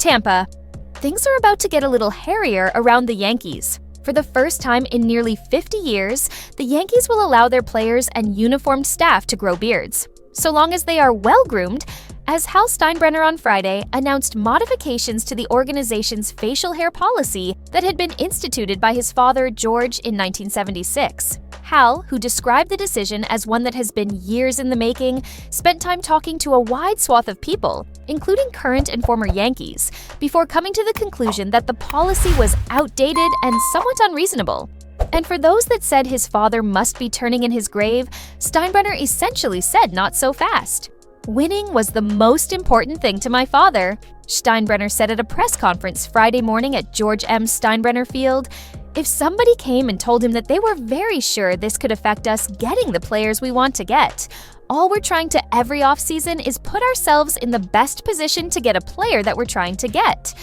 Tampa. Things are about to get a little hairier around the Yankees. For the first time in nearly 50 years, the Yankees will allow their players and uniformed staff to grow beards, so long as they are well-groomed, as Hal Steinbrenner on Friday announced modifications to the organization's facial hair policy that had been instituted by his father, George, in 1976. Hal, who described the decision as one that has been years in the making, spent time talking to a wide swath of people, including current and former Yankees, before coming to the conclusion that the policy was outdated and somewhat unreasonable. And for those that said his father must be turning in his grave, Steinbrenner essentially said not so fast. "Winning was the most important thing to my father," Steinbrenner said at a press conference Friday morning at George M. Steinbrenner Field. "If somebody came and told him that they were very sure this could affect us getting the players we want to get, all we're trying to every offseason is put ourselves in the best position to get a player that we're trying to get.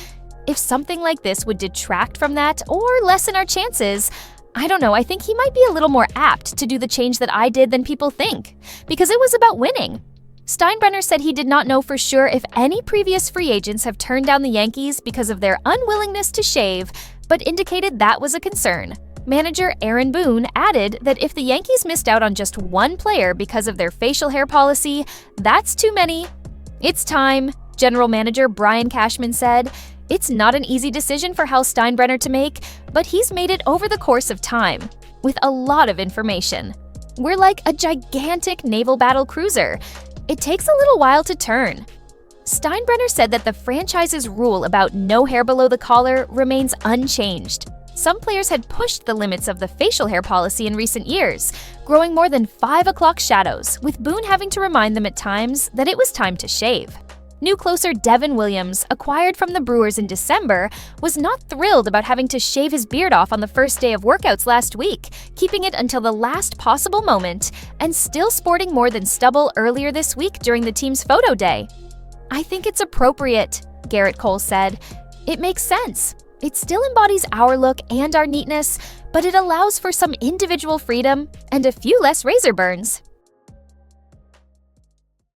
If something like this would detract from that or lessen our chances, I don't know, I think he might be a little more apt to do the change that I did than people think, because it was about winning." Steinbrenner said he did not know for sure if any previous free agents have turned down the Yankees because of their unwillingness to shave, but indicated that was a concern. Manager Aaron Boone added that if the Yankees missed out on just one player because of their facial hair policy, that's too many. "It's time," General Manager Brian Cashman said. "It's not an easy decision for Hal Steinbrenner to make, but he's made it over the course of time, with a lot of information. We're like a gigantic naval battle cruiser. It takes a little while to turn." Steinbrenner said that the franchise's rule about no hair below the collar remains unchanged. Some players had pushed the limits of the facial hair policy in recent years, growing more than 5 o'clock shadows, with Boone having to remind them at times that it was time to shave. New closer Devin Williams, acquired from the Brewers in December, was not thrilled about having to shave his beard off on the first day of workouts last week, keeping it until the last possible moment, and still sporting more than stubble earlier this week during the team's photo day. "I think it's appropriate," Garrett Cole said. "It makes sense. It still embodies our look and our neatness, but it allows for some individual freedom and a few less razor burns."